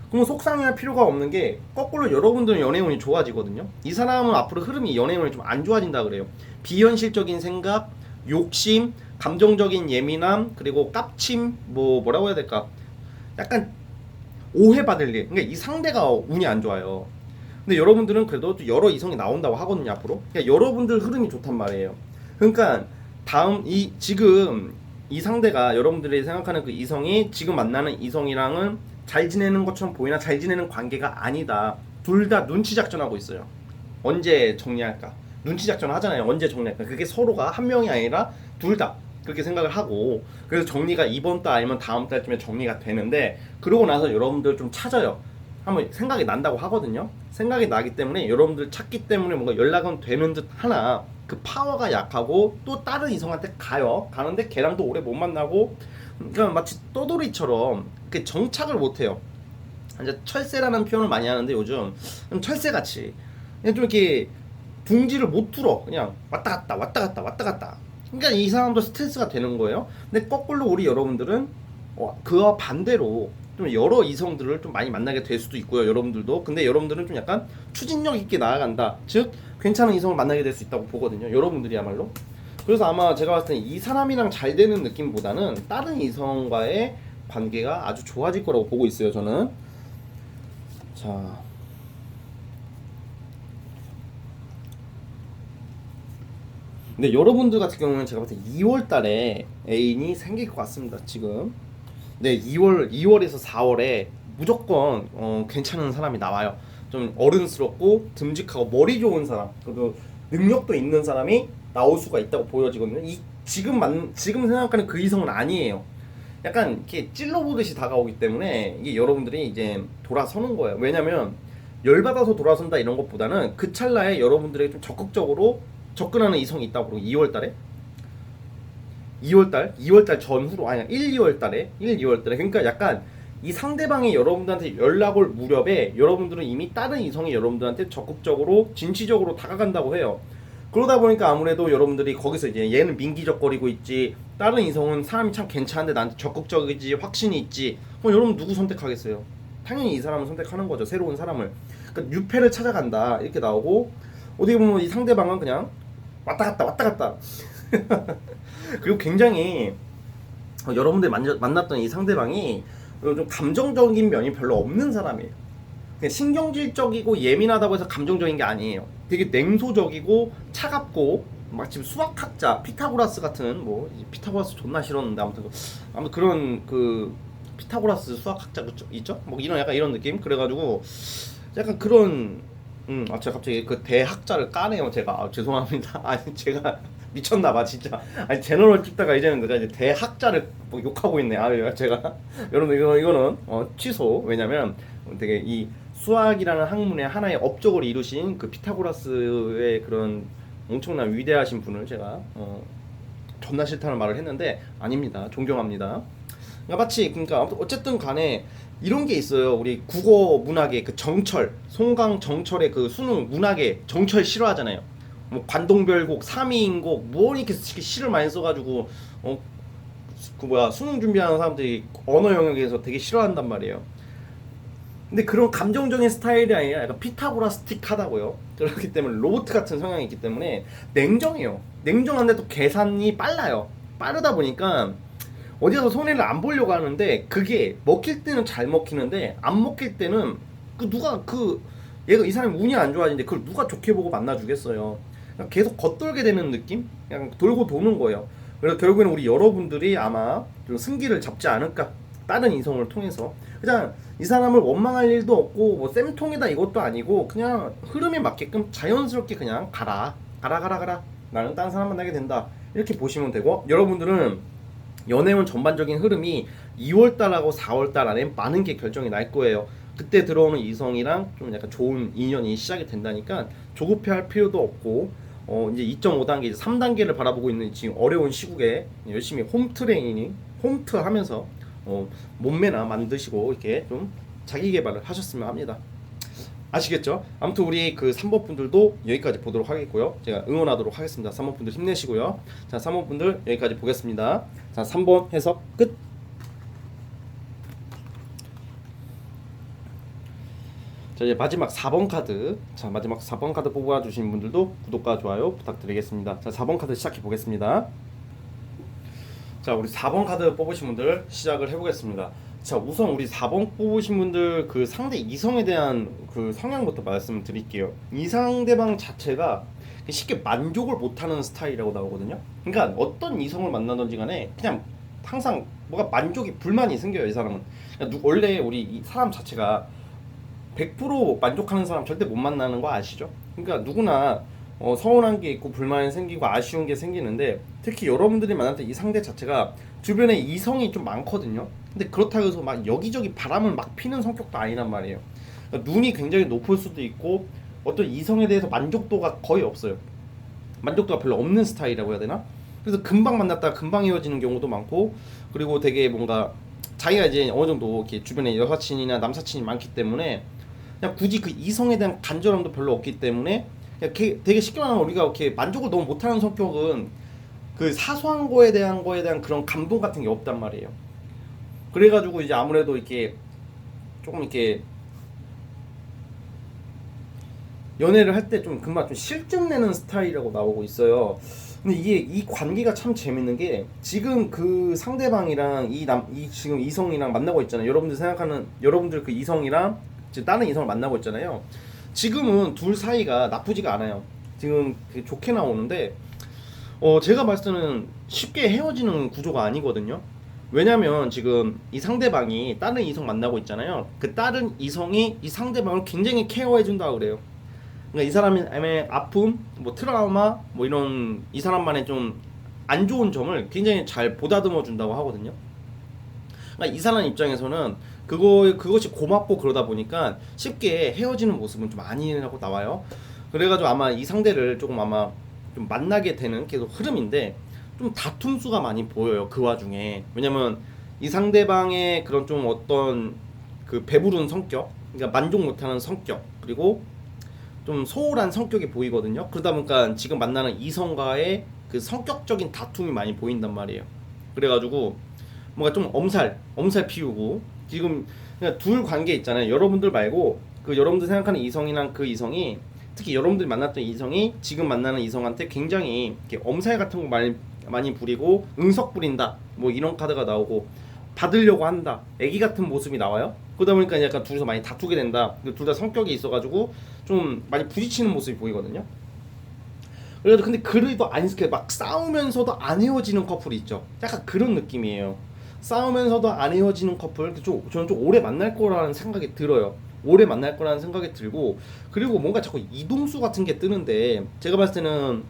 그럼 속상해할 필요가 없는 게 거꾸로 여러분들은 연애운이 좋아지거든요. 이 사람은 앞으로 흐름이 연애운이 좀 안 좋아진다 그래요. 비현실적인 생각, 욕심, 감정적인 예민함, 그리고 깝침, 뭐라고 해야 될까? 약간 오해받을 일. 그러니까 이 상대가 운이 안 좋아요. 근데 여러분들은 그래도 여러 이성이 나온다고 하거든요, 앞으로. 그러니까 여러분들 흐름이 좋단 말이에요. 그러니까 지금 이 상대가 여러분들이 생각하는 그 이성이 지금 만나는 이성이랑은 잘 지내는 것처럼 보이나 잘 지내는 관계가 아니다. 둘 다 눈치 작전하고 있어요. 언제 정리할까? 눈치 작전 하잖아요. 언제 정리할까? 그게 서로가 한 명이 아니라 둘 다 그렇게 생각을 하고 그래서 정리가 이번 달 아니면 다음 달쯤에 정리가 되는데 그러고 나서 여러분들 좀 찾아요. 한번 생각이 난다고 하거든요. 생각이 나기 때문에 여러분들 찾기 때문에 뭔가 연락은 되는 듯 하나 그 파워가 약하고 또 다른 이성한테 가는데 걔랑도 오래 못 만나고 그러니까 마치 떠돌이처럼 정착을 못 해요. 이제 철새라는 표현을 많이 하는데 요즘 좀 철새같이 그냥 좀 이렇게 둥지를 못 뚫어. 그냥 왔다 갔다 왔다 갔다 왔다 갔다. 그러니까 이 사람도 스트레스가 되는 거예요. 근데 거꾸로 우리 여러분들은 그와 반대로 좀 여러 이성들을 좀 많이 만나게 될 수도 있고요. 여러분들도. 근데 여러분들은 좀 약간 추진력 있게 나아간다. 즉 괜찮은 이성을 만나게 될 수 있다고 보거든요. 여러분들이야말로. 그래서 아마 제가 봤을 때 이 사람이랑 잘 되는 느낌보다는 다른 이성과의 관계가 아주 좋아질 거라고 보고 있어요. 저는. 자, 근데 여러분들 같은 경우는 제가 봤을 때 2월 달에 애인이 생길 것 같습니다. 지금. 네, 2월에서 4월에 무조건 괜찮은 사람이 나와요. 좀 어른스럽고 듬직하고 머리 좋은 사람, 그리고 능력도 있는 사람이 나올 수가 있다고 보여지거든요. 지금 생각하는 그 이성은 아니에요. 약간 이렇게 찔러보듯이 다가오기 때문에 이게 여러분들이 이제 돌아서는 거예요. 왜냐면 열받아서 돌아선다 이런 것보다는 그 찰나에 여러분들에게 좀 적극적으로 접근하는 이성이 있다고. 그러고 2월 달에 2월 달 전후로, 아니 2월 달에 그러니까 약간 이 상대방이 여러분들한테 연락올 무렵에 여러분들은 이미 다른 이성이 여러분들한테 적극적으로 진취적으로 다가간다고 해요. 그러다 보니까 아무래도 여러분들이 거기서 이제 얘는 민기적거리고 있지, 다른 이성은 사람이 참 괜찮은데 나한테 적극적이지, 확신이 있지. 그럼 여러분 누구 선택하겠어요? 당연히 이 사람을 선택하는 거죠. 새로운 사람을. 그러니까 뉴페를 찾아간다 이렇게 나오고, 어떻게 보면 이 상대방은 그냥 왔다 갔다 그리고 굉장히 여러분들이 만났던 이 상대방이 좀 감정적인 면이 별로 없는 사람이에요. 그냥 신경질적이고 예민하다고 해서 감정적인 게 아니에요. 되게 냉소적이고 차갑고, 마침 수학학자 피타고라스 같은, 뭐 피타고라스 존나 싫었는데 아무튼 그런 그 피타고라스 수학학자 있죠? 뭐 이런 약간 이런 느낌. 그래가지고 약간 그런 제가 갑자기 그 대학자를 까네요. 제가 죄송합니다. 아니 제가 미쳤나봐 진짜. 아니 제너럴 찍다가 이제는 내가 이제 대학자를 뭐 욕하고 있네. 제가 여러분 이거는 취소. 왜냐면 되게 이 수학이라는 학문의 하나의 업적을 이루신 그 피타고라스의 그런 엄청난 위대하신 분을 제가 존나 싫다는 말을 했는데 아닙니다. 존경합니다. 그러니까 어쨌든 간에 이런 게 있어요. 우리 국어 문학의 그 정철, 송강 정철의 그 수능 문학의 정철 싫어하잖아요. 뭐 관동별곡, 삼이인곡, 뭐 이렇게 시를 많이 써가지고 수능 준비하는 사람들이 언어 영역에서 되게 싫어한단 말이에요. 근데 그런 감정적인 스타일이 아니라 약간 피타고라스틱하다고요. 그렇기 때문에 로봇 같은 성향이 있기 때문에 냉정해요. 냉정한데 또 계산이 빨라요. 빠르다 보니까 어디 가서 손해를 안 보려고 하는데, 그게 먹힐 때는 잘 먹히는데 안 먹힐 때는 얘가 이 사람이 운이 안 좋아지는데 그걸 누가 좋게 보고 만나주겠어요. 그냥 계속 겉돌게 되는 느낌? 그냥 돌고 도는 거예요. 그래서 결국에는 우리 여러분들이 아마 좀 승기를 잡지 않을까, 다른 이성을 통해서. 그냥 이 사람을 원망할 일도 없고 뭐 쌤통이다 이것도 아니고 그냥 흐름에 맞게끔 자연스럽게 그냥 가라 나는 다른 사람 만나게 된다 이렇게 보시면 되고, 여러분들은 연애운 전반적인 흐름이 2월달하고 4월달 안에 많은 게 결정이 날 거예요. 그때 들어오는 이성이랑 좀 약간 좋은 인연이 시작이 된다니까 조급해할 필요도 없고, 이제 2.5단계, 이제 3단계를 바라보고 있는 지금 어려운 시국에 열심히 홈트 하면서 몸매나 만드시고 이렇게 좀 자기 개발을 하셨으면 합니다. 아시겠죠? 아무튼 우리 그 3번 분들도 여기까지 보도록 하겠고요. 제가 응원하도록 하겠습니다. 3번 분들 힘내시고요. 자, 3번 분들 여기까지 보겠습니다. 자, 3번 해석 끝. 자, 이제 마지막 4번 카드. 자, 마지막 4번 카드 뽑아 주신 분들도 구독과 좋아요 부탁드리겠습니다. 자, 4번 카드 시작해 보겠습니다. 자, 우리 4번 카드 뽑으신 분들 시작을 해 보겠습니다. 자, 우선 우리 4번 뽑으신 분들 그 상대 이성에 대한 그 성향부터 말씀드릴게요. 이 상대방 자체가 쉽게 만족을 못하는 스타일이라고 나오거든요. 그러니까 어떤 이성을 만나든지 간에 그냥 항상 뭐가 불만이 생겨요. 이 사람은. 그러니까 원래 우리 이 사람 자체가 100% 만족하는 사람 절대 못 만나는 거 아시죠? 그러니까 누구나 서운한 게 있고 불만이 생기고 아쉬운 게 생기는데, 특히 여러분들이 만날 때 이 상대 자체가 주변에 이성이 좀 많거든요. 근데 그렇다고 해서 막 여기저기 바람을 막 피는 성격도 아니란 말이에요. 그러니까 눈이 굉장히 높을 수도 있고 어떤 이성에 대해서 만족도가 거의 없어요. 만족도가 별로 없는 스타일이라고 해야 되나? 그래서 금방 만났다가 금방 헤어지는 경우도 많고, 그리고 되게 뭔가 자기가 이제 어느 정도 이렇게 주변에 여사친이나 남사친이 많기 때문에 그냥 굳이 그 이성에 대한 간절함도 별로 없기 때문에 그냥 되게 쉽게 말하면 우리가 이렇게 만족을 너무 못하는 성격은 그 사소한 거에 대한 그런 감동 같은 게 없단 말이에요. 그래가지고 이제 아무래도 이렇게 조금 이렇게 연애를 할 때 좀 금방 좀 실증 내는 스타일이라고 나오고 있어요. 근데 이게 이 관계가 참 재밌는 게 지금 그 상대방이랑 이 지금 이성이랑 만나고 있잖아요. 여러분들 생각하는 여러분들 그 이성이랑 지금 다른 이성을 만나고 있잖아요. 지금은 둘 사이가 나쁘지가 않아요. 지금 좋게 나오는데 제가 봤을 때는 쉽게 헤어지는 구조가 아니거든요. 왜냐면 지금 이 상대방이 다른 이성 만나고 있잖아요. 그 다른 이성이 이 상대방을 굉장히 케어해준다 그래요. 그러니까 이 사람의 아픔, 뭐 트라우마, 뭐 이런 이 사람만의 좀 안 좋은 점을 굉장히 잘 보다듬어 준다고 하거든요. 그러니까 이 사람 입장에서는 그것이 고맙고 그러다 보니까 쉽게 헤어지는 모습은 좀 아니라고 나와요. 그래가지고 아마 이 상대를 조금 아마 좀 만나게 되는 계속 흐름인데 좀 다툼 수가 많이 보여요. 그 와중에. 왜냐면 이 상대방의 그런 좀 어떤 그 배부른 성격, 그러니까 만족 못하는 성격, 그리고 좀 소홀한 성격이 보이거든요. 그러다 보니까 지금 만나는 이성과의 그 성격적인 다툼이 많이 보인단 말이에요. 그래가지고 뭔가 좀 엄살 피우고 지금 그냥 둘 관계 있잖아요. 여러분들 말고 그 여러분들 생각하는 이성이랑 그 이성이 특히 여러분들이 만났던 이성이 지금 만나는 이성한테 굉장히 이렇게 엄살 같은 거 많이 부리고 응석 부린다 뭐 이런 카드가 나오고 받으려고 한다 애기 같은 모습이 나와요. 그러다 보니까 약간 둘이서 많이 다투게 된다. 둘 다 성격이 있어가지고 좀 많이 부딪히는 모습이 보이거든요. 그래도 근데 그래도 안 이렇게 막 싸우면서도 안 헤어지는 커플이 있죠. 약간 그런 느낌이에요. 싸우면서도 안 헤어지는 커플 저는 좀 오래 만날 거라는 생각이 들어요. 오래 만날 거라는 생각이 들고 그리고 뭔가 자꾸 이동수 같은 게 뜨는데 제가 봤을 때는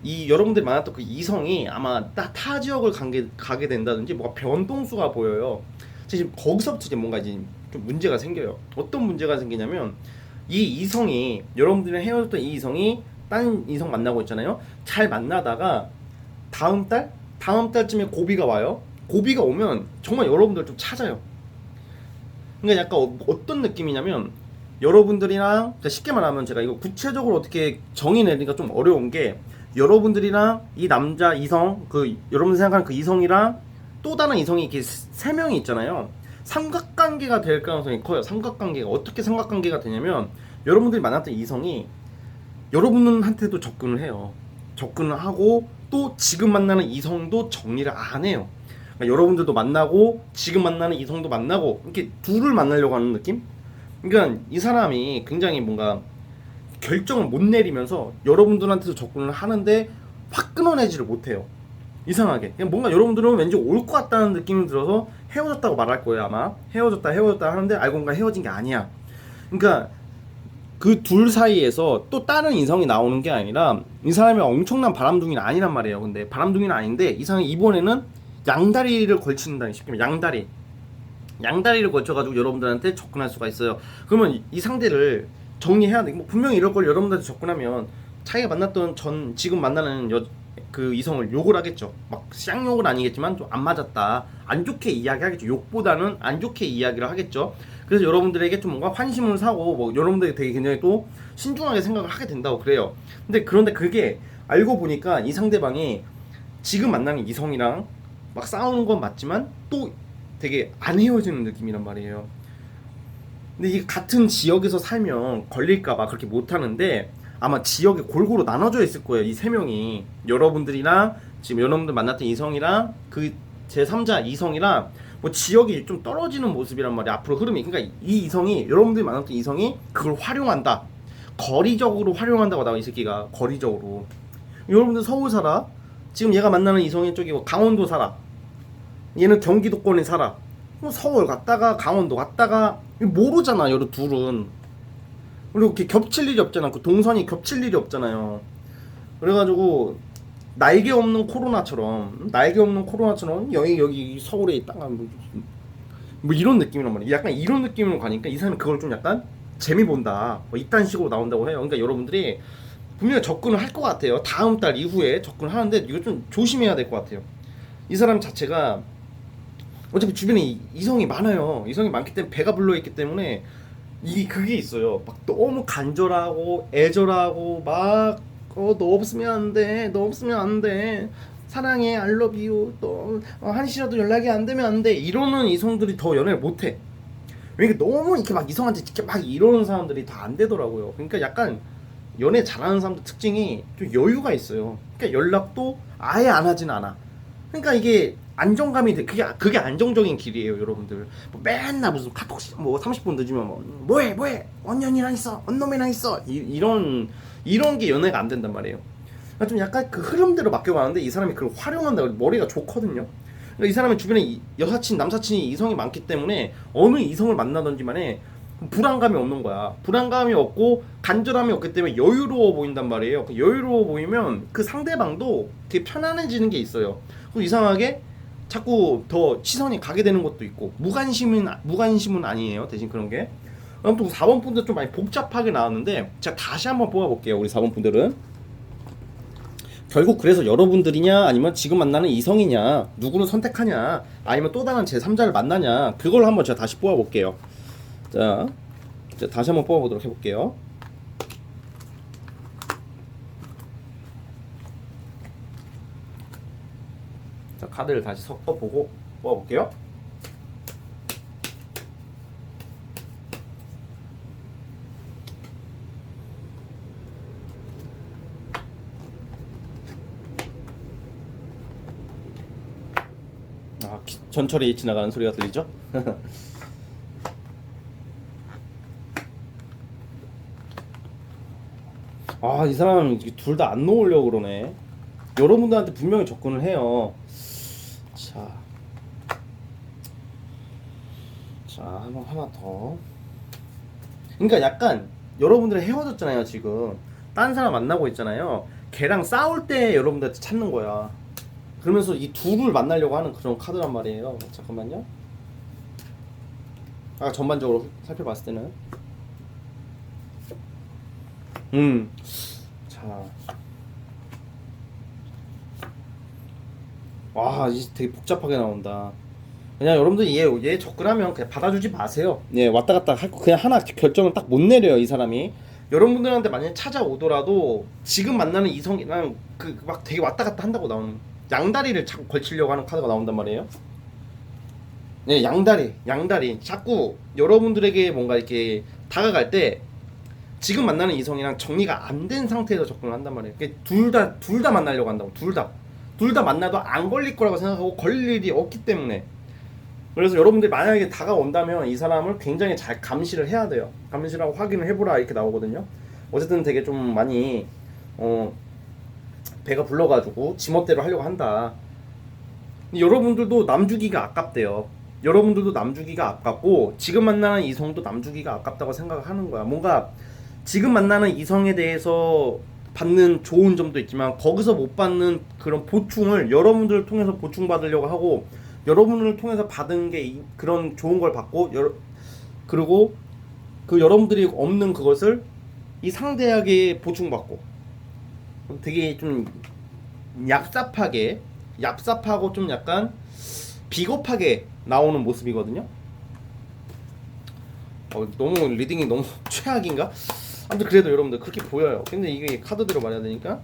이 여러분들이 만났던 그 이성이 아마 타 지역을 가게 된다든지 뭔가 변동수가 보여요. 지금 거기서부터 이제 뭔가 이제 좀 문제가 생겨요. 어떤 문제가 생기냐면 이 이성이 여러분들이랑 헤어졌던 이 이성이 다른 이성 만나고 있잖아요. 잘 만나다가 다음 달쯤에 고비가 와요. 고비가 오면 정말 여러분들 좀 찾아요. 그러니까 약간 어떤 느낌이냐면 여러분들이랑 쉽게 말하면 제가 이거 구체적으로 어떻게 정의 내리기가 좀 어려운 게 여러분들이랑 이 남자 이성 그 여러분 생각하는 그 이성이랑 또 다른 이성이 이렇게 세 명이 있잖아요. 삼각관계가 될 가능성이 커요. 삼각관계가 어떻게 삼각관계가 되냐면 여러분들이 만났던 이성이 여러분한테도 접근을 해요. 접근을 하고 또 지금 만나는 이성도 정리를 안 해요. 그러니까 여러분들도 만나고 지금 만나는 이성도 만나고 이렇게 둘을 만나려고 하는 느낌? 그러니까 이 사람이 굉장히 뭔가 결정을 못 내리면서 여러분들한테도 접근을 하는데 확 끊어내지를 못해요. 이상하게 그냥 뭔가 여러분들은 왠지 올 것 같다는 느낌이 들어서 헤어졌다고 말할 거예요. 아마 헤어졌다 하는데 알고 보니까 헤어진 게 아니야. 그러니까 그 둘 사이에서 또 다른 이성이 나오는 게 아니라 이 사람이 엄청난 바람둥이는 아니란 말이에요. 근데 바람둥이는 아닌데 이 사람이 이번에는 양다리를 걸친다. 쉽게 말하면 양다리를 걸쳐가지고 여러분들한테 접근할 수가 있어요. 그러면 이 상대를 정리해야 돼. 뭐 분명히 이럴 걸 여러분들한테 접근하면 자기가 만났던 지금 만나는 그 이성을 욕을 하겠죠. 막 쌍욕은 아니겠지만 좀 안 맞았다. 안 좋게 이야기하겠죠. 욕보다는 안 좋게 이야기를 하겠죠. 그래서 여러분들에게 좀 뭔가 환심을 사고 뭐 여러분들이 되게 굉장히 또 신중하게 생각을 하게 된다고 그래요. 그런데 그게 알고 보니까 이 상대방이 지금 만나는 이성이랑 막 싸우는 건 맞지만 또 되게 안 헤어지는 느낌이란 말이에요. 근데 이게 같은 지역에서 살면 걸릴까봐 그렇게 못하는데 아마 지역이 골고루 나눠져 있을 거예요. 이 세 명이 여러분들이랑 지금 여러분들 만났던 이성이랑 그 제3자 이성이랑 뭐 지역이 좀 떨어지는 모습이란 말이야. 앞으로 흐름이. 그러니까 이 이성이 여러분들이 만났던 이성이 그걸 활용한다. 거리적으로 활용한다고 나와 이 새끼가. 거리적으로. 여러분들 서울 살아. 지금 얘가 만나는 이성이 저기 뭐 강원도 살아. 얘는 경기도권에 살아. 뭐 서울 갔다가 강원도 갔다가 모르잖아. 여러 둘은. 그리고 이렇게 겹칠 일이 없잖아. 그 동선이 겹칠 일이 없잖아요. 그래가지고 날개 없는 코로나처럼 여기 서울에 있다가 뭐 이런 느낌이란 말이야. 약간 이런 느낌으로 가니까 이 사람은 그걸 좀 약간 재미 본다. 뭐 이딴 식으로 나온다고 해요. 그러니까 여러분들이 분명히 접근을 할 것 같아요. 다음 달 이후에 접근을 하는데 이거 좀 조심해야 될 것 같아요. 이 사람 자체가 어차피 주변에 이성이 많아요. 이성이 많기 때문에 배가 불러있기 때문에 그게 있어요. 막 너무 간절하고 애절하고 막 너 없으면 안 돼. 너 없으면 안 돼. 사랑해. I love you. 또 한시라도 연락이 안 되면 안 돼. 이러는 이성들이 더 연애를 못 해. 왜냐면 너무 이렇게 막 이성한테 이렇게 막 이러는 사람들이 다 안 되더라고요. 그러니까 약간 연애 잘하는 사람들 특징이 좀 여유가 있어요. 그러니까 연락도 아예 안 하진 않아. 그러니까 이게 안정감이 돼. 그게 안정적인 길이에요, 여러분들. 뭐 맨날 무슨 카톡 뭐 30분 늦으면 뭐해 언년이랑 있어 언놈이랑 있어 이런 게 연애가 안 된단 말이에요. 그러니까 좀 약간 그 흐름대로 맡겨가는데 이 사람이 그걸 활용한다고 머리가 좋거든요. 그러니까 이 사람은 주변에 여사친 남사친이 이성이 많기 때문에 어느 이성을 만나든지 만에 불안감이 없는 거야. 불안감이 없고 간절함이 없기 때문에 여유로워 보인단 말이에요. 여유로워 보이면 그 상대방도 되게 편안해지는 게 있어요. 그리고 이상하게 자꾸 더 시선이 가게 되는 것도 있고 무관심은 아니에요. 대신 그런 게. 아무튼 4번 분들 좀 많이 복잡하게 나왔는데 제가 다시 한번 뽑아볼게요. 우리 4번 분들은 결국 그래서 여러분들이냐 아니면 지금 만나는 이성이냐 누구를 선택하냐 아니면 또 다른 제3자를 만나냐 그걸 한번 제가 다시 뽑아볼게요. 자 다시 한번 뽑아보도록 해볼게요. 자 카드를 다시 섞어보고 뽑아볼게요. 전철이 지나가는 소리가 들리죠? 이 사람 둘 다 안 놓으려고 그러네. 여러분들한테 분명히 접근을 해요. 자, 한번 하나 더. 그러니까 약간 여러분들이 헤어졌잖아요, 지금. 딴 사람 만나고 있잖아요. 걔랑 싸울 때 여러분들한테 찾는 거야. 그러면서 이 둘을 만나려고 하는 그런 카드란 말이에요. 잠깐만요. 전반적으로 살펴봤을 때는. 자. 이제 되게 복잡하게 나온다. 그냥 여러분들 얘 접근하면 그냥 받아주지 마세요. 예, 왔다 갔다 할 거 그냥 하나 결정을 딱 못 내려요, 이 사람이. 여러분들한테 만약에 찾아오더라도 지금 만나는 이성이랑 막 되게 왔다 갔다 한다고 나오는 양다리를 자꾸 걸치려고 하는 카드가 나온단 말이에요. 네, 양다리. 자꾸 여러분들에게 뭔가 이렇게 다가갈 때 지금 만나는 이성이랑 정리가 안 된 상태에서 접근을 한단 말이에요. 둘 다 만나려고 한다고. 둘 다 만나도 안 걸릴 거라고 생각하고 걸릴 일이 없기 때문에. 그래서 여러분들이 만약에 다가온다면 이 사람을 굉장히 잘 감시를 해야 돼요. 감시를 하고 확인을 해보라 이렇게 나오거든요. 어쨌든 되게 좀 많이 배가 불러가지고 지멋대로 하려고 한다. 여러분들도 남주기가 아깝대요. 여러분들도 남주기가 아깝고 지금 만나는 이성도 남주기가 아깝다고 생각을 하는 거야. 뭔가 지금 만나는 이성에 대해서 받는 좋은 점도 있지만 거기서 못 받는 그런 보충을 여러분들을 통해서 보충받으려고 하고 여러분을 통해서 받은 게 그런 좋은 걸 받고 그리고 그 여러분들이 없는 그것을 이 상대에게 보충받고 되게 좀 얍삽하고 좀 약간 비겁하게 나오는 모습이거든요. 너무 리딩이 너무 최악인가? 아무튼 그래도 여러분들 그렇게 보여요. 근데 이게 카드대로 말해야 되니까.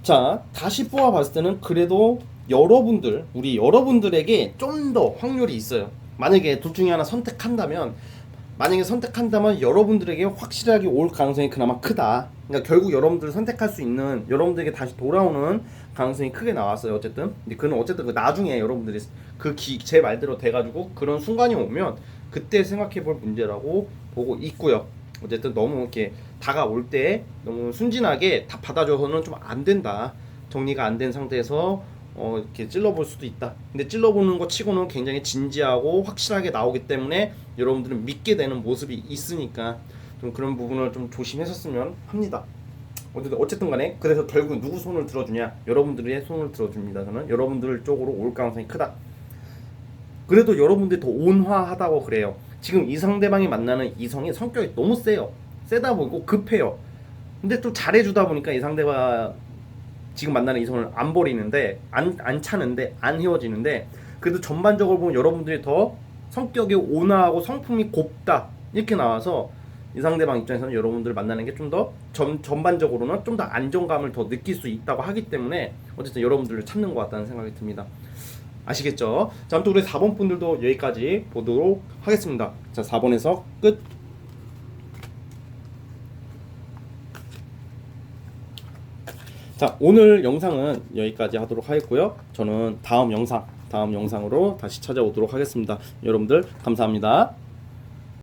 자, 다시 뽑아봤을 때는 그래도 우리 여러분들에게 좀 더 확률이 있어요. 만약에 둘 중에 하나 선택한다면 여러분들에게 확실하게 올 가능성이 그나마 크다. 그러니까 결국 여러분들을 선택할 수 있는 여러분들에게 다시 돌아오는 가능성이 크게 나왔어요. 어쨌든 근데 그는 어쨌든 그 나중에 여러분들이 제 말대로 돼가지고 그런 순간이 오면 그때 생각해볼 문제라고 보고 있고요. 어쨌든 너무 이렇게 다가올 때 너무 순진하게 다 받아줘서는 좀 안 된다. 정리가 안 된 상태에서 이렇게 찔러볼 수도 있다. 근데 찔러보는 것 치고는 굉장히 진지하고 확실하게 나오기 때문에 여러분들은 믿게 되는 모습이 있으니까 좀 그런 부분을 좀 조심하셨으면 합니다. 어쨌든 간에 그래서 결국 누구 손을 들어주냐? 여러분들의 손을 들어줍니다. 저는 여러분들 쪽으로 올 가능성이 크다. 그래도 여러분들이 더 온화하다고 그래요. 지금 이 상대방이 만나는 이성이 성격이 너무 세요. 세다 보이고 급해요. 근데 또 잘해주다 보니까 이 상대가 지금 만나는 이성을 안 버리는데 안 차는데 안 헤어지는데 그래도 전반적으로 보면 여러분들이 더 성격이 온화하고 성품이 곱다 이렇게 나와서 이 상대방 입장에서는 여러분들 만나는 게 좀 더 전반적으로는 좀 더 안정감을 더 느낄 수 있다고 하기 때문에 어쨌든 여러분들을 찾는 것 같다는 생각이 듭니다. 아시겠죠? 자, 아무튼 우리 4번 분들도 여기까지 보도록 하겠습니다. 자, 4번에서 끝. 자, 오늘 영상은 여기까지 하도록 하겠고요. 저는 다음 영상으로 다시 찾아오도록 하겠습니다. 여러분들 감사합니다.